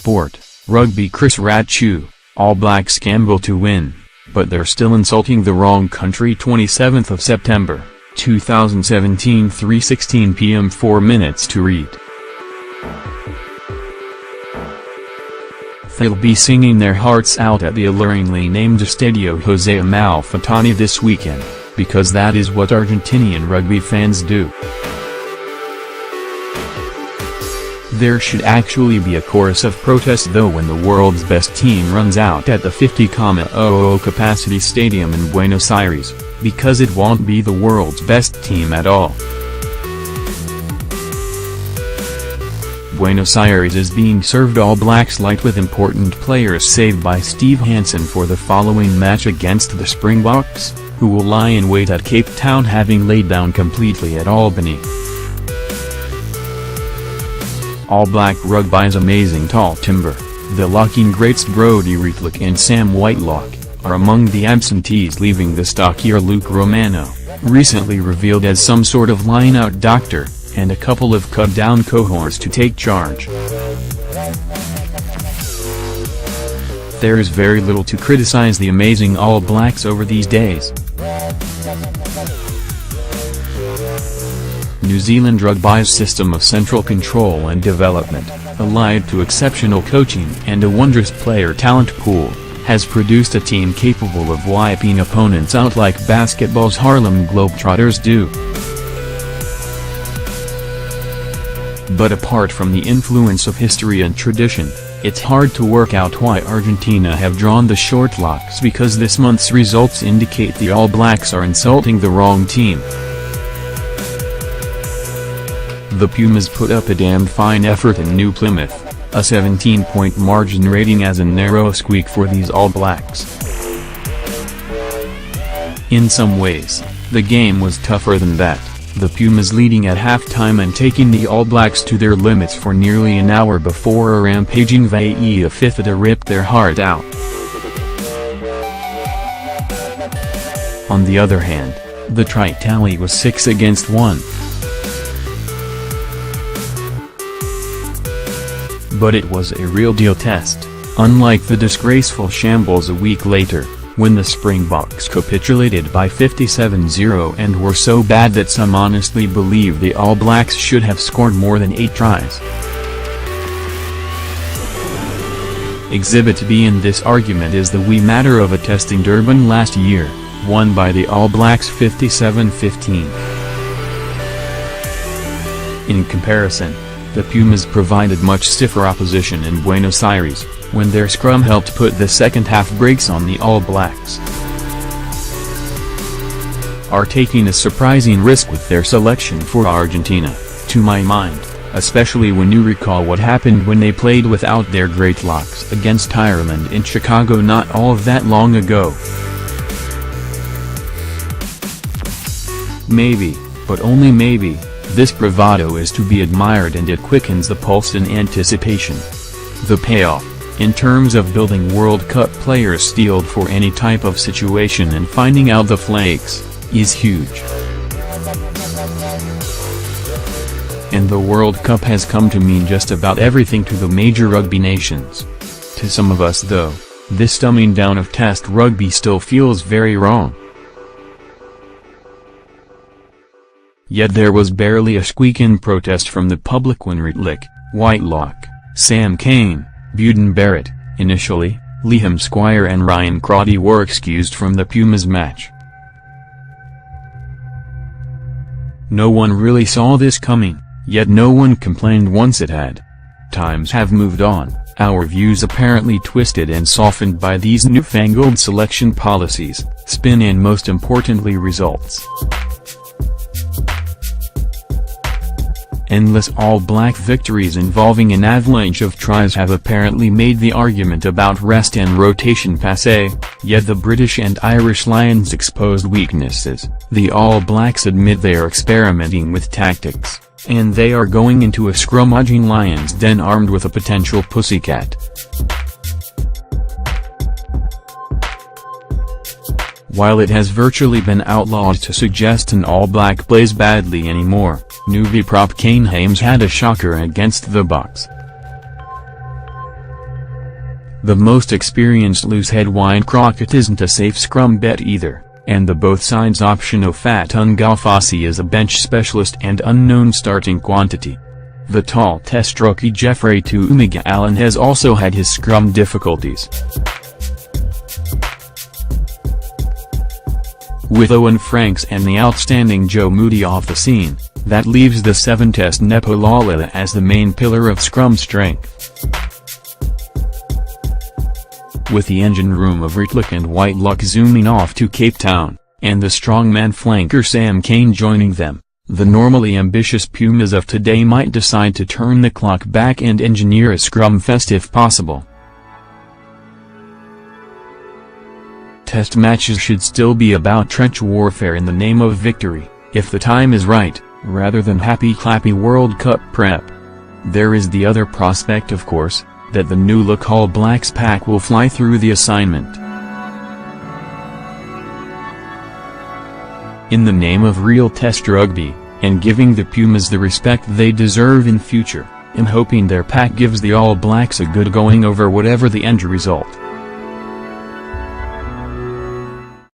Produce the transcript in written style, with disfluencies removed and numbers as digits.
sport, rugby. Chris Rattue, All Blacks gamble to win, but they're still insulting the wrong country. 27th of September, 2017, 3:16 p.m. 4 minutes to read. They'll be singing their hearts out at the alluringly named Estadio José Amalfitani this weekend, because that is what Argentinian rugby fans do. There should actually be a chorus of protest though when the world's best team runs out at the 50,000 capacity stadium in Buenos Aires, because it won't be the world's best team at all. Buenos Aires is being served All Blacks light with important players saved by Steve Hansen for the following match against the Springboks, who will lie in wait at Cape Town having laid down completely at Albany. All Black rugby's amazing tall timber, the locking greats Brodie Reithlock and Sam Whitelock, are among the absentees leaving the stockier Luke Romano, recently revealed as some sort of line-out doctor, and a couple of cut-down cohorts to take charge. There is very little to criticize the amazing All Blacks over these days. New Zealand rugby's system of central control and development, allied to exceptional coaching and a wondrous player talent pool, has produced a team capable of wiping opponents out like basketball's Harlem Globetrotters do. But apart from the influence of history and tradition, it's hard to work out why Argentina have drawn the short locks, because this month's results indicate the All Blacks are insulting the wrong team. The Pumas put up a damn fine effort in New Plymouth, a 17-point margin rating as a narrow squeak for these All Blacks. In some ways, the game was tougher than that, the Pumas leading at halftime and taking the All Blacks to their limits for nearly an hour before a rampaging Vaea Fifita ripped their heart out. On the other hand, the try tally was 6-1. But it was a real deal test, unlike the disgraceful shambles a week later, when the Springboks capitulated by 57-0 and were so bad that some honestly believe the All Blacks should have scored more than 8 tries. Exhibit B in this argument is the wee matter of a test in Durban last year, won by the All Blacks 57-15. In comparison, the Pumas provided much stiffer opposition in Buenos Aires, when their scrum helped put the second-half brakes on the All Blacks. Are taking a surprising risk with their selection for Argentina, to my mind, especially when you recall what happened when they played without their great locks against Ireland in Chicago not all of that long ago. Maybe, but only maybe, this bravado is to be admired and it quickens the pulse in anticipation. The payoff, in terms of building World Cup players steeled for any type of situation and finding out the flakes, is huge. And the World Cup has come to mean just about everything to the major rugby nations. To some of us though, this dumbing down of test rugby still feels very wrong. Yet there was barely a squeak in protest from the public when Reithlock, Whitelock, Sam Cane, Beauden Barrett, initially, Liam Squire and Ryan Crotty were excused from the Pumas match. No one really saw this coming, yet no one complained once it had. Times have moved on, our views apparently twisted and softened by these newfangled selection policies, spin and most importantly results. Endless All Black victories involving an avalanche of tries have apparently made the argument about rest and rotation passé, yet the British and Irish Lions exposed weaknesses. The All Blacks admit they are experimenting with tactics, and they are going into a scrummaging Lions den armed with a potential pussycat. While it has virtually been outlawed to suggest an All Black plays badly anymore, newbie prop Kane Hames had a shocker against the Bucks. The most experienced loosehead Wayne Crockett isn't a safe scrum bet either, and the both sides option Ofatung Galfasi is a bench specialist and unknown starting quantity. The tall Test rookie Jeffrey Tuumiga Allen has also had his scrum difficulties. With Owen Franks and the outstanding Joe Moody off the scene, that leaves the 7-test Nepo Laulila as the main pillar of scrum strength. With the engine room of Ritlick and Whitelock zooming off to Cape Town, and the strongman flanker Sam Cane joining them, the normally ambitious Pumas of today might decide to turn the clock back and engineer a scrum fest if possible. Test matches should still be about trench warfare in the name of victory, if the time is right, rather than happy-clappy World Cup prep. There is the other prospect, of course, that the new-look All Blacks pack will fly through the assignment. In the name of real Test rugby, and giving the Pumas the respect they deserve in future, I'm hoping their pack gives the All Blacks a good going over whatever the end result.